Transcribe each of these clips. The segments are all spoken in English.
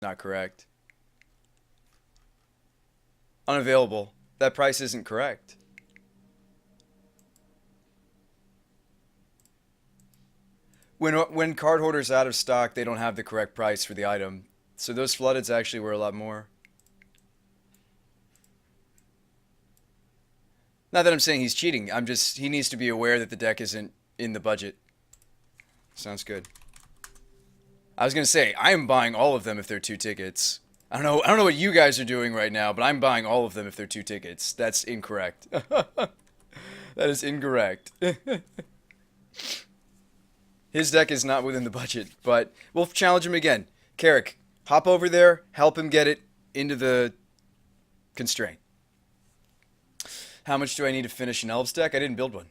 Not correct. Unavailable. That price isn't correct. When card holders out of stock, they don't have the correct price for the item. So those floodeds actually were a lot more. Not that I'm saying he's cheating. I'm just he needs to be aware that the deck isn't in the budget. Sounds good. I was gonna say I am buying all of them if they're 2 tickets. I don't know what you guys are doing right now, but I'm buying all of them if they're 2 tickets. That's incorrect. That is incorrect. His deck is not within the budget, but we'll challenge him again. Carrick, hop over there, help him get it into the constraint. How much do I need to finish an Elves deck? I didn't build one.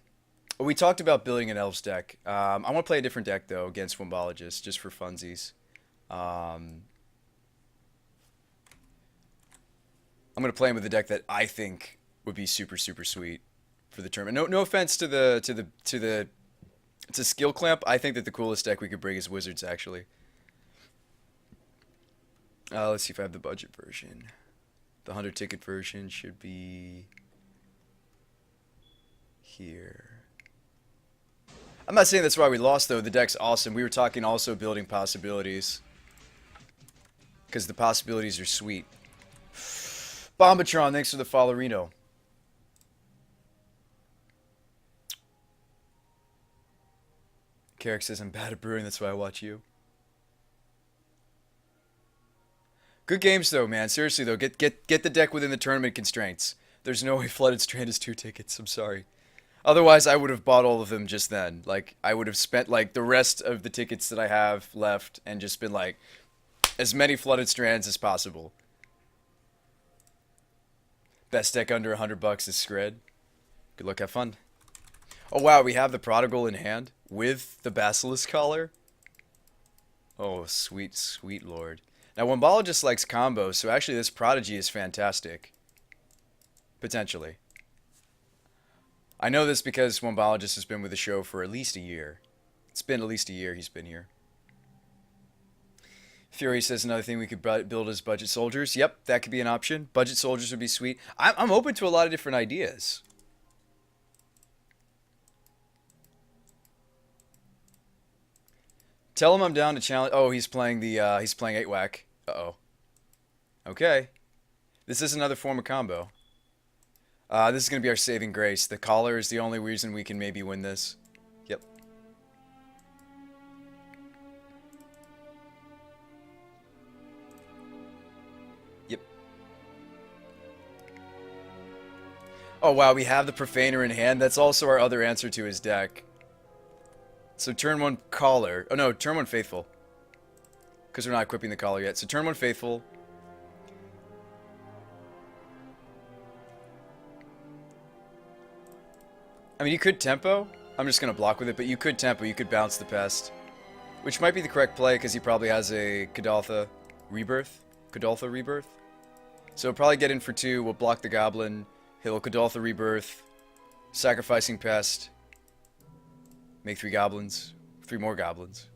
We talked about building an Elves deck. I want to play a different deck, though, against Wombologist, just for funsies. I'm going to play him with a deck that I think would be super, super sweet for the tournament. No offense to Skill Clamp. I think that the coolest deck we could bring is Wizards, actually. Let's see if I have the budget version. The 100-ticket version should be here. I'm not saying that's why we lost, though. The deck's awesome. We were talking also building possibilities, because the possibilities are sweet. Bombatron, thanks for the follow, Reno. Carrick says I'm bad at brewing, that's why I watch you. Good games, though, man. Seriously, though, get the deck within the tournament constraints. There's no way Flooded Strand is 2 tickets. I'm sorry. Otherwise, I would have bought all of them just then. Like, I would have spent, like, the rest of the tickets that I have left and just been, like, as many Flooded Strands as possible. Best deck under $100 is Scred. Good luck, have fun. Oh, wow, we have the Prodigal in hand with the Basilisk Collar. Oh, sweet, sweet lord. Now, Wombologist likes combos, so actually this Prodigy is fantastic. Potentially. I know this because Wombologist has been with the show for at least a year. It's been at least a year he's been here. Fury says another thing we could build is Budget Soldiers. Yep, that could be an option. Budget Soldiers would be sweet. I'm open to a lot of different ideas. Tell him I'm down to challenge. Oh, he's playing 8-whack. Uh-oh. Okay. This is another form of combo. This is going to be our saving grace. The collar is the only reason we can maybe win this. Yep. Yep. Oh, wow, we have the Profaner in hand. That's also our other answer to his deck. So turn 1 Collar. Oh, no, turn 1 Faithful. Because we're not equipping the Collar yet. So turn 1 Faithful. I mean, you could tempo. I'm just going to block with it, but you could tempo. You could bounce the Pest. Which might be the correct play, because he probably has a Kadaltha Rebirth. Kadaltha Rebirth. So he'll probably get in for 2. We'll block the Goblin. He'll Kadaltha Rebirth. Sacrificing Pest. Make 3 goblins. 3 more goblins.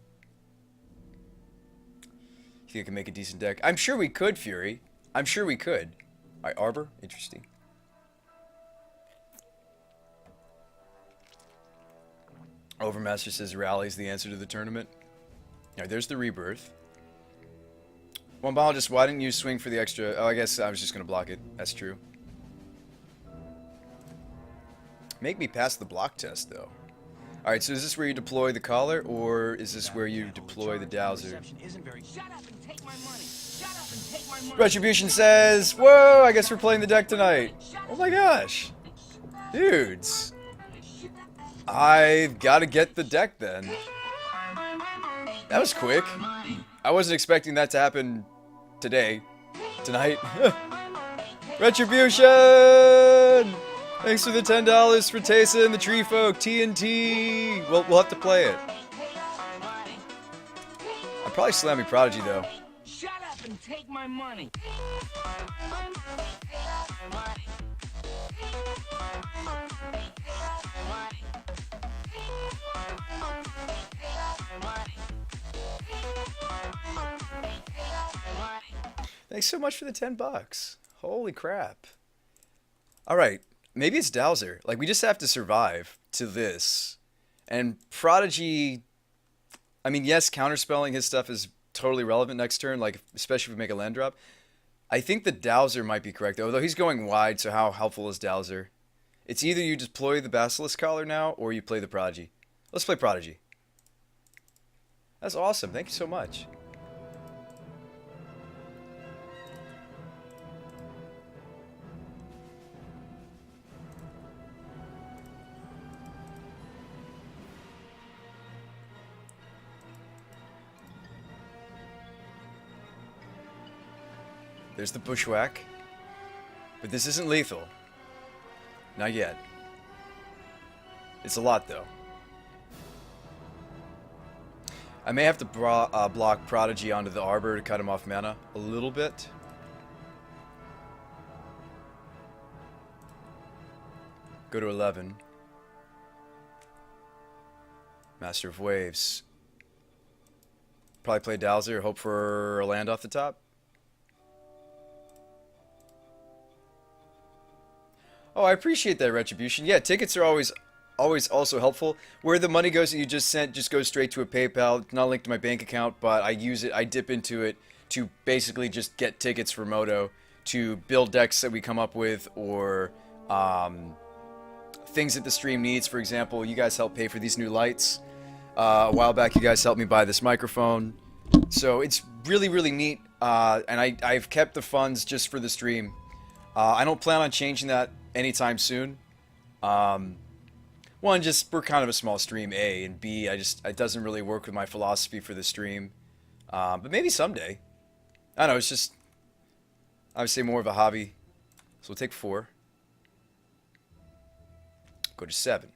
You think I can make a decent deck? I'm sure we could, Fury. I'm sure we could. Alright, Arbor. Interesting. Overmaster says Rally is the answer to the tournament. Alright, there's the Rebirth. Wombologist, why didn't you swing for the extra? Oh, I guess I was just going to block it. That's true. Make me pass the block test, though. Alright, so is this where you deploy the Collar, or is this where you deploy the Dowser? Retribution says, whoa, I guess we're playing the deck tonight. Oh my gosh. Dudes. I've got to get the deck then. That was quick. I wasn't expecting that to happen today. Tonight. Retribution! Thanks for the $10 for Tayson and the Tree Folk. TNT! We'll have to play it. I'm probably slamming Prodigy, though. Shut up and take my money. Thanks so much for the 10 bucks. Holy crap. All right, maybe it's Dowser. Like we just have to survive to this. And Prodigy, I mean, yes, counterspelling his stuff is totally relevant next turn, like especially if we make a land drop. I think the Dowser might be correct, although he's going wide, so how helpful is Dowser? It's either you deploy the Basilisk Collar now, or you play the Prodigy. Let's play Prodigy. That's awesome. Thank you so much. There's the Bushwhack. But this isn't lethal. Not yet. It's a lot, though. I may have to block Prodigy onto the Arbor to cut him off mana a little bit. Go to 11. Master of Waves. Probably play Dowser, hope for a land off the top. Oh, I appreciate that, Retribution. Yeah, tickets are always also helpful. Where the money goes that you just sent just goes straight to a PayPal. It's not linked to my bank account, but I use it, I dip into it to basically just get tickets for Moto, to build decks that we come up with, or things that the stream needs. For example, you guys helped pay for these new lights. A while back, you guys helped me buy this microphone. So it's really, really neat. And I've kept the funds just for the stream. I don't plan on changing that anytime soon. One, just we're kind of a small stream, A, and B, it doesn't really work with my philosophy for the stream. But maybe someday. I don't know, it's just, I would say more of a hobby. So we'll take 4. Go to 7.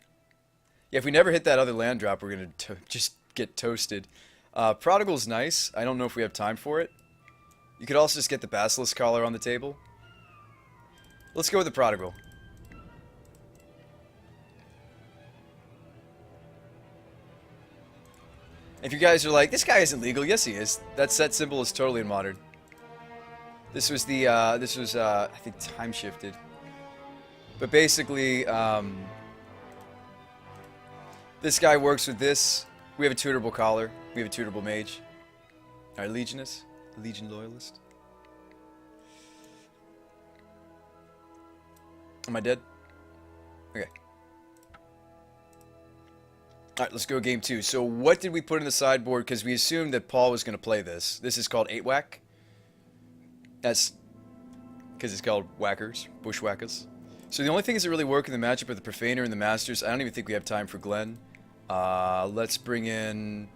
Yeah, if we never hit that other land drop, we're going to just get toasted. Prodigal's nice. I don't know if we have time for it. You could also just get the Basilisk Collar on the table. Let's go with the Prodigal. If you guys are like, this guy isn't legal, yes he is. That set symbol is totally in Modern. This was the, I think time shifted. But basically, this guy works with this. We have a tutorable Collar. We have a tutorable Mage. Alright, Legionist. Legion Loyalist. Am I dead? Okay. Alright, let's go game 2. So what did we put in the sideboard? Because we assumed that Paul was going to play this. This is called 8-Whack. That's because it's called Whackers. Bushwhackers. So the only things that really work in the matchup are the Profaner and the Masters. I don't even think we have time for Glenn. Let's bring in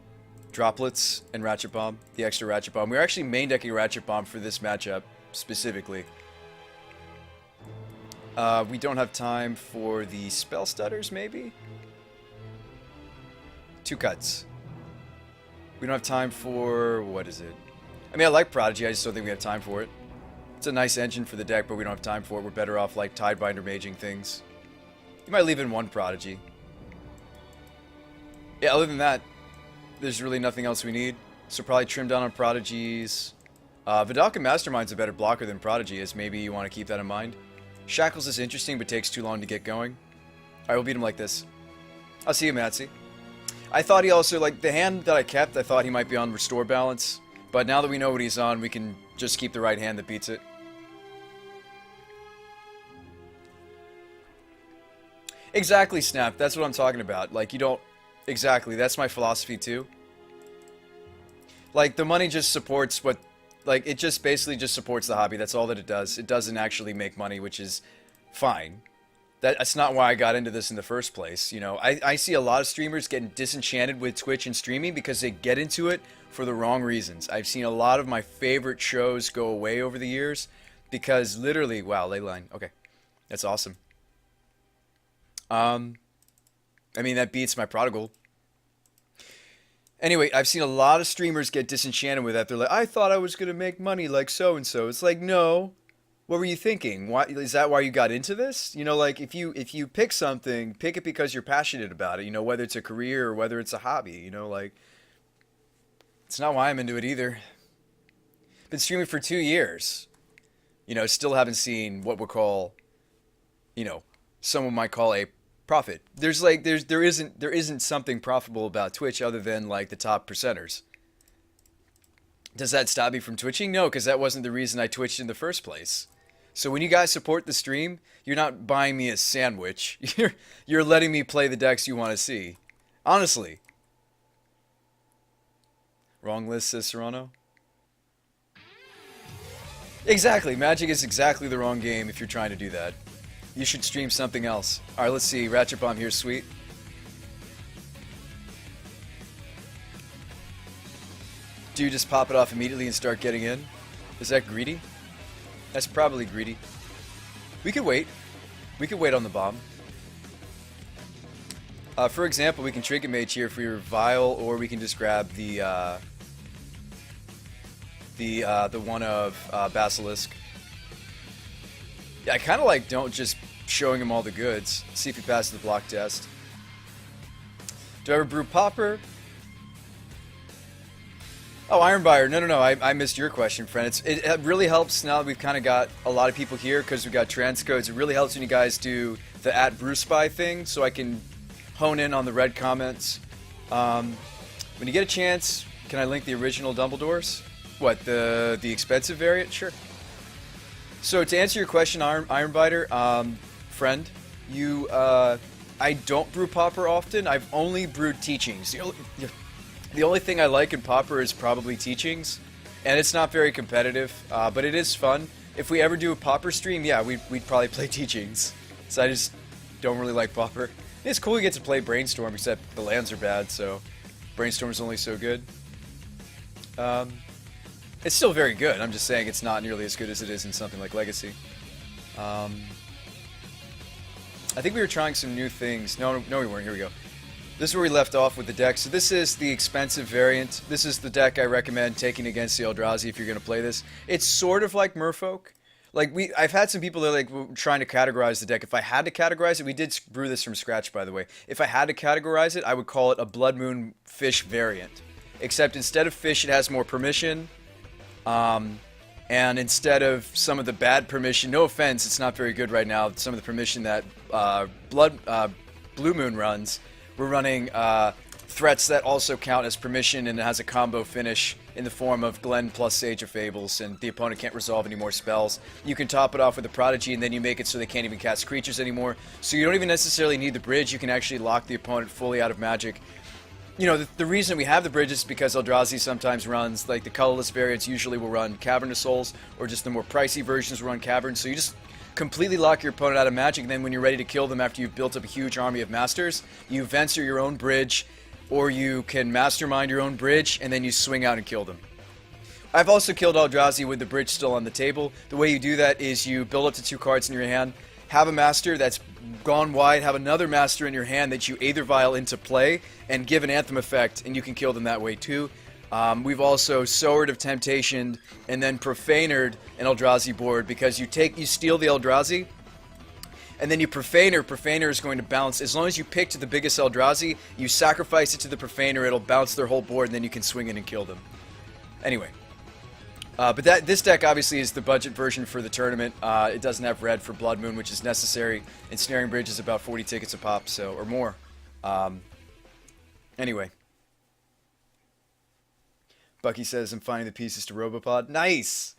Droplets and Ratchet Bomb. The extra Ratchet Bomb. We're actually main decking Ratchet Bomb for this matchup specifically. We don't have time for the Spell Stutters, maybe? 2 cuts. We don't have time for... what is it? I mean, I like Prodigy, I just don't think we have time for it. It's a nice engine for the deck, but we don't have time for it. We're better off, like, Tidebinder maging things. You might leave in 1 Prodigy. Yeah, other than that, there's really nothing else we need. So probably trim down on Prodigies. Vidalcan Mastermind's a better blocker than Prodigy is. Maybe you want to keep that in mind. Shackles is interesting, but takes too long to get going. Alright, we'll beat him like this. I'll see you, Matsy. I thought he also, like, the hand that I kept, I thought he might be on Restore Balance. But now that we know what he's on, we can just keep the right hand that beats it. Exactly, Snap. That's what I'm talking about. Like, you don't... Exactly. That's my philosophy, too. Like, the money just supports what... Like, it just basically just supports the hobby. That's all that it does. It doesn't actually make money, which is fine. That's not why I got into this in the first place. You know, I see a lot of streamers getting disenchanted with Twitch and streaming because they get into it for the wrong reasons. I've seen a lot of my favorite shows go away over the years because literally... Wow, Leyline. Okay. That's awesome. I mean, that beats my Prodigal. Anyway, I've seen a lot of streamers get disenchanted with that. They're like, I thought I was going to make money like so-and-so. It's like, no. What were you thinking? Why, is that why you got into this? You know, like, if you pick something, pick it because you're passionate about it. You know, whether it's a career or whether it's a hobby. You know, like, it's not why I'm into it either. Been streaming for 2 years. You know, still haven't seen what we'll call, you know, someone might call a profit. There isn't something profitable about Twitch other than like the top percenters. Does that stop me from twitching? No, because that wasn't the reason I twitched in the first place. So when you guys support the stream, you're not buying me a sandwich. You're letting me play the decks you want to see. Honestly. Wrong list, says Serrano. Exactly. Magic is exactly the wrong game if you're trying to do that. You should stream something else. Alright, let's see. Ratchet Bomb here's sweet. Do you just pop it off immediately and start getting in? Is that greedy? That's probably greedy. We could wait. We could wait on the bomb. For example, we can Trinket Mage here for your Vial, or we can just grab the one of Basilisk. Yeah, I kind of like don't just showing him all the goods. See if he passes the block test. Do I ever brew Popper? Oh, Iron Buyer. No. I missed your question, friend. It really helps now that we've kind of got a lot of people here because we've got transcodes. It really helps when you guys do the @BrewSpy thing so I can hone in on the red comments. When you get a chance, can I link the original Dumbledores? What, the expensive variant? Sure. So to answer your question, Ironbiter, friend, I don't brew Popper often. I've only brewed Teachings. The only thing I like in Popper is probably Teachings, and it's not very competitive, but it is fun. If we ever do a Popper stream, yeah, we'd probably play Teachings. So I just don't really like Popper. It's cool we get to play Brainstorm, except the lands are bad, so Brainstorm's only so good. It's still very good. I'm just saying it's not nearly as good as it is in something like Legacy. I think we were trying some new things. No, we weren't. Here we go. This is where we left off with the deck. So this is the expensive variant. This is the deck I recommend taking against the Eldrazi if you're going to play this. It's sort of like Merfolk. Like I've had some people that are like trying to categorize the deck. If I had to categorize it, we did brew this from scratch, by the way. If I had to categorize it, I would call it a Blood Moon Fish variant. Except instead of fish, it has more permission. And instead of some of the bad permission, no offense, it's not very good right now. Some of the permission that Blue Moon runs, we're running threats that also count as permission, and it has a combo finish in the form of Glen plus Sage of Fables, and the opponent can't resolve any more spells. You can top it off with a Prodigy, and then you make it so they can't even cast creatures anymore. So you don't even necessarily need the bridge. You can actually lock the opponent fully out of Magic. You know, the reason we have the bridge is because Eldrazi sometimes runs, like the colorless variants usually will run Cavern of Souls, or just the more pricey versions will run Cavern. So you just completely lock your opponent out of Magic, and then when you're ready to kill them after you've built up a huge army of Masters, you Venser your own bridge, or you can Mastermind your own bridge, and then you swing out and kill them. I've also killed Eldrazi with the bridge still on the table. The way you do that is you build up to 2 cards in your hand, have a Master that's gone wide, have another Master in your hand that you Aether Vial into play, and give an Anthem effect, and you can kill them that way too. We've also Sword of Temptation and then Profanered an Eldrazi board, because you steal the Eldrazi, and then you Profaner. Profaner is going to bounce. As long as you picked the biggest Eldrazi, you sacrifice it to the Profaner, it'll bounce their whole board, and then you can swing in and kill them. Anyway. But this deck obviously is the budget version for the tournament. It doesn't have red for Blood Moon, which is necessary. And Snaring Bridge is about 40 tickets a pop, so or more. Anyway. Bucky says, I'm finding the pieces to Robopod. Nice!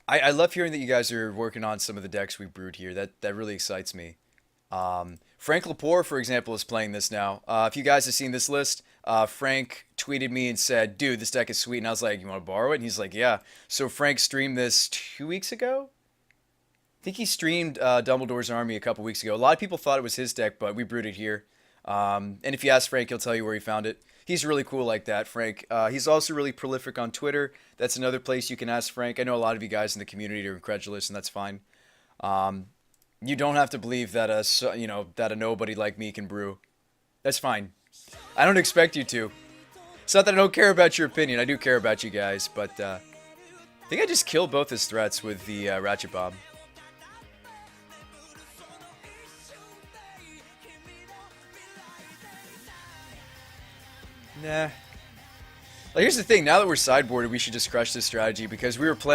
I love hearing that you guys are working on some of the decks we've brewed here. That really excites me. Frank Lepore, for example, is playing this now. If you guys have seen this list, Frank tweeted me and said, dude, this deck is sweet. And I was like, you want to borrow it? And he's like, yeah. So Frank streamed this 2 weeks ago? I think he streamed Dumbledore's Army a couple weeks ago. A lot of people thought it was his deck, but we brewed it here. And if you ask Frank, he'll tell you where he found it. He's really cool like that, Frank. He's also really prolific on Twitter. That's another place you can ask Frank. I know a lot of you guys in the community are incredulous, and that's fine. You don't have to believe that a nobody like me can brew. That's fine. I don't expect you to. It's not that I don't care about your opinion. I do care about you guys, but I think I just killed both his threats with the Ratchet Bomb. Nah. Like, here's the thing. Now that we're sideboarded, we should just crush this strategy because we were playing.